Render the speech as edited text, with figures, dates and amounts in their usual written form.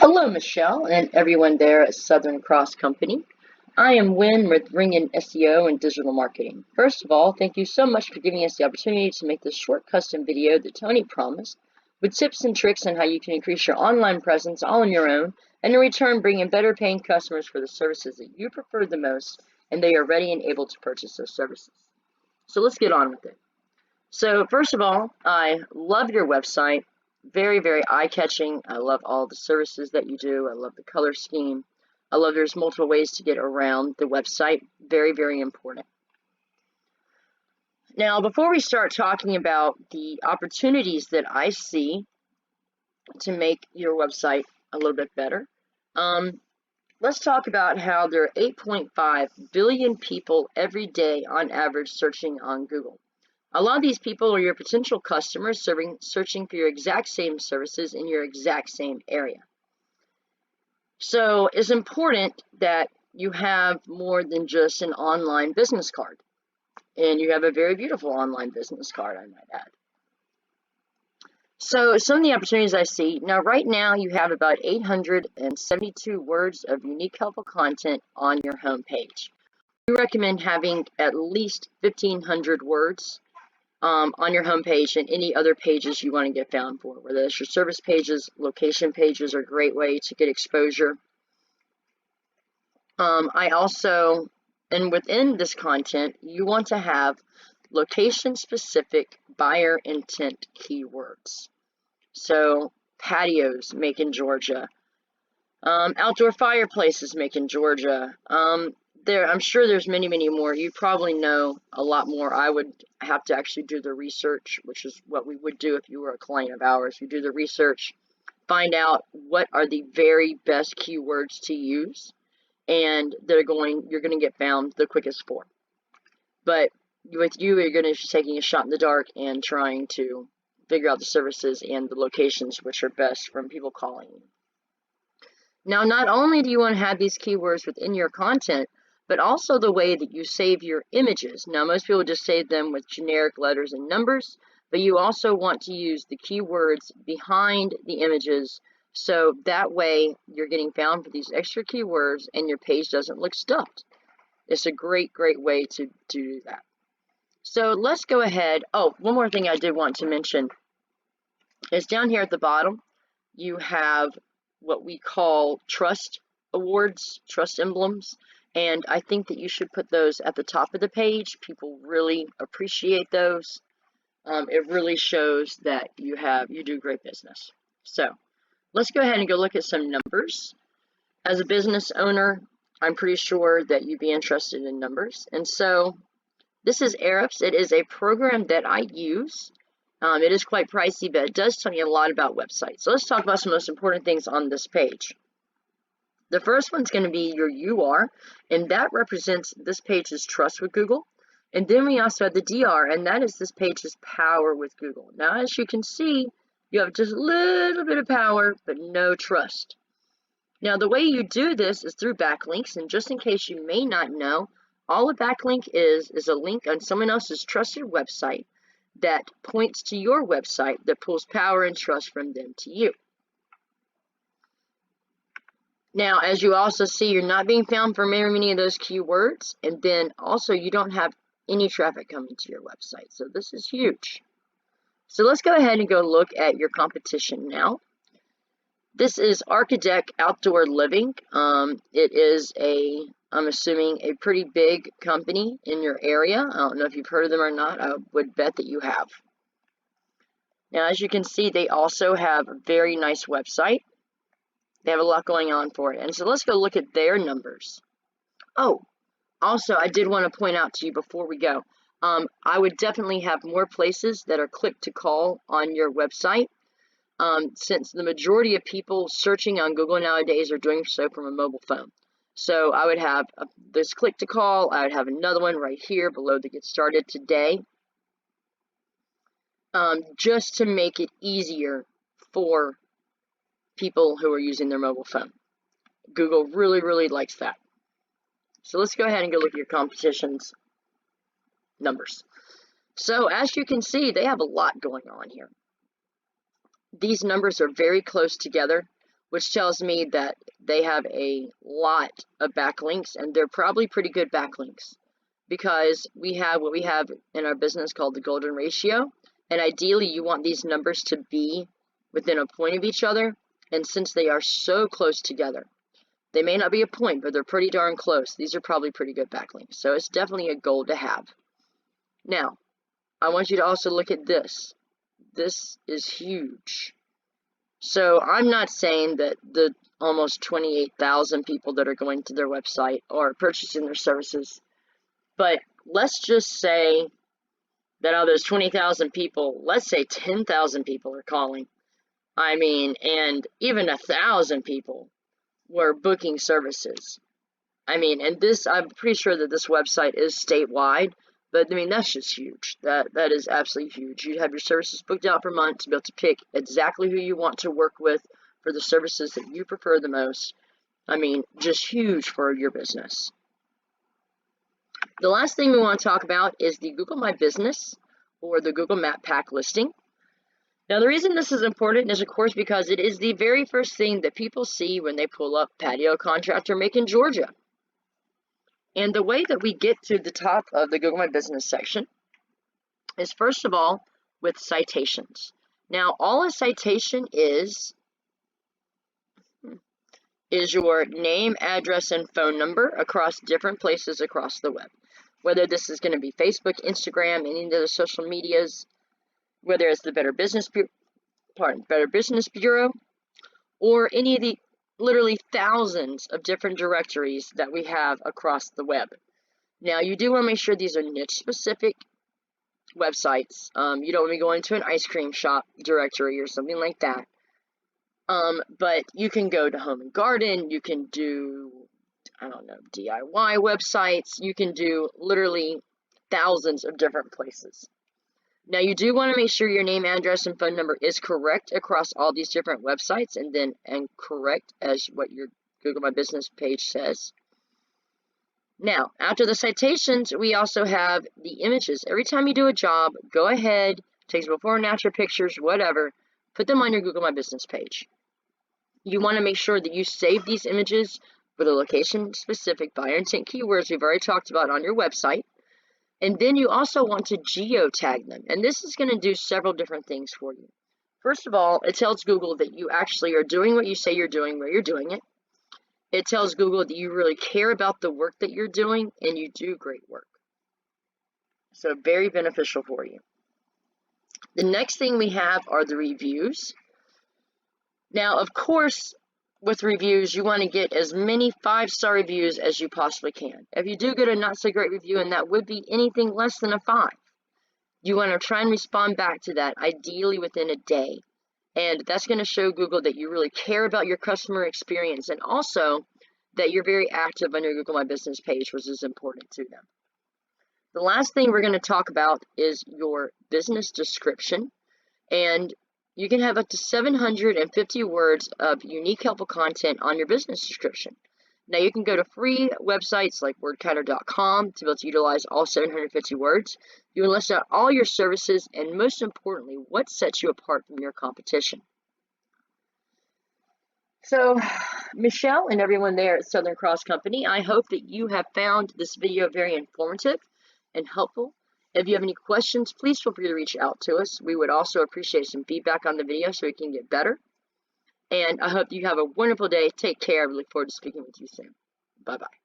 Hello, Michelle, and everyone there at Southern Cross Company. I am Wynn with Ring SEO and Digital Marketing. First of all, thank you so much for giving us the opportunity to make this short custom video that Tony promised with tips and tricks on how you can increase your online presence all on your own and in return bring in better paying customers for the services that you prefer the most and they are ready and able to purchase those services. So let's get on with it. So first of all, I love your website. Very, very eye-catching. I love all the services that you do. I love the color scheme. I love there's multiple ways to get around the website. Very, very important. Now, before we start talking about the opportunities that I see to make your website a little bit better, let's talk about how there are 8.5 billion people every day on average searching on Google. A lot of these people are your potential customers searching for your exact same services in your exact same area. So it's important that you have more than just an online business card. And you have a very beautiful online business card, I might add. So some of the opportunities I see, now right now you have about 872 words of unique helpful content on your home page. We recommend having at least 1,500 words on your home page and any other pages you want to get found for, whether it's your service pages, location pages are a great way to get exposure. And within this content, you want to have location-specific buyer intent keywords. So patios make in Georgia, outdoor fireplaces make in Georgia, I'm sure there's many, many more. You probably know a lot more. I would have to actually do the research, which is what we would do if you were a client of ours. You do the research, find out what are the very best keywords to use, and you're going to get found the quickest for. But with you, you're going to be taking a shot in the dark and trying to figure out the services and the locations which are best from people calling you. Now, not only do you want to have these keywords within your content, but also the way that you save your images. Now, most people just save them with generic letters and numbers, but you also want to use the keywords behind the images, so that way you're getting found for these extra keywords and your page doesn't look stuffed. It's a great, great way to do that. So let's go ahead. Oh, one more thing I did want to mention is down here at the bottom, you have what we call trust awards, trust emblems. And I think that you should put those at the top of the page. People really appreciate those. It really shows that you do great business. So let's go ahead and go look at some numbers. As a business owner, I'm pretty sure that you'd be interested in numbers. And so this is Ahrefs. It is a program that I use. It is quite pricey, but it does tell me a lot about websites. So let's talk about some of the most important things on this page. The first one's going to be your UR, and that represents this page's trust with Google. And then we also have the DR, and that is this page's power with Google. Now, as you can see, you have just a little bit of power, but no trust. Now, the way you do this is through backlinks, and just in case you may not know, all a backlink is a link on someone else's trusted website that points to your website that pulls power and trust from them to you. Now, as you also see, you're not being found for many of those keywords, and then also you don't have any traffic coming to your website. So this is huge. So let's go ahead and go look at your competition now. This is Architect Outdoor Living. It is I'm assuming a pretty big company in your area. I don't know if you've heard of them or not. I would bet that you have. Now, as you can see, they also have a very nice website. They have a lot going on for it. And so let's go look at their numbers. Oh, also, I did want to point out to you before we go, I would definitely have more places that are click to call on your website, since the majority of people searching on Google nowadays are doing so from a mobile phone. So I would have this click to call. I would have another one right here below the Get Started Today, just to make it easier for people who are using their mobile phone. Google really, really likes that. So let's go ahead and go look at your competition's numbers. So as you can see, they have a lot going on here. These numbers are very close together. which tells me that they have a lot of backlinks, and they're probably pretty good backlinks, because we have what we have in our business called the golden ratio, and ideally you want these numbers to be within a point of each other, and since they are so close together, they may not be a point, but they're pretty darn close. These are probably pretty good backlinks, so it's definitely a goal to have. Now, I want you to also look at this. This is huge. So I'm not saying that the almost 28,000 people that are going to their website are purchasing their services, but let's just say that out of those 20,000 people, let's say 10,000 people are calling. I mean, and even 1,000 people were booking services. I mean, and this, I'm pretty sure that this website is statewide, but I mean, that's just huge. That is absolutely huge. You have your services booked out for months to be able to pick exactly who you want to work with for the services that you prefer the most. I mean, just huge for your business. The last thing we want to talk about is the Google My Business or the Google Map Pack listing. Now, the reason this is important is, of course, because it is the very first thing that people see when they pull up patio contractor Macon, Georgia. And the way that we get to the top of the Google My Business section is, first of all, with citations. Now, all a citation is your name, address, and phone number across different places across the web. Whether this is going to be Facebook, Instagram, any of the social medias, whether it's the Better Business Bureau, or any of the literally thousands of different directories that we have across the web. Now, you do want to make sure these are niche-specific websites. You don't want to be going to an ice cream shop directory or something like that. But you can go to Home and Garden, you can do, I don't know, DIY websites, you can do literally thousands of different places. Now, you do want to make sure your name, address, and phone number is correct across all these different websites, and correct as what your Google My Business page says. Now, after the citations, we also have the images. Every time you do a job, go ahead, take before and after pictures, whatever, put them on your Google My Business page. You want to make sure that you save these images with a location-specific buyer intent keywords we've already talked about on your website. And then you also want to geotag them. And this is going to do several different things for you. First of all, it tells Google that you actually are doing what you say you're doing where you're doing it. It tells Google that you really care about the work that you're doing and you do great work. So very beneficial for you. The next thing we have are the reviews. Now, of course, with reviews, you want to get as many 5-star reviews as you possibly can. If you do get a not so great review, and that would be anything less than a 5, you want to try and respond back to that, ideally within a day. And that's going to show Google that you really care about your customer experience, and also that you're very active on your Google My Business page, which is important to them. The last thing we're going to talk about is your business description. And you can have up to 750 words of unique, helpful content on your business description. Now, you can go to free websites like wordcounter.com to be able to utilize all 750 words. You can list out all your services and, most importantly, what sets you apart from your competition. So, Michelle and everyone there at Southern Cross Company, I hope that you have found this video very informative and helpful. If you have any questions, please feel free to reach out to us. We would also appreciate some feedback on the video so we can get better. And I hope you have a wonderful day. Take care. We look forward to speaking with you soon. Bye-bye.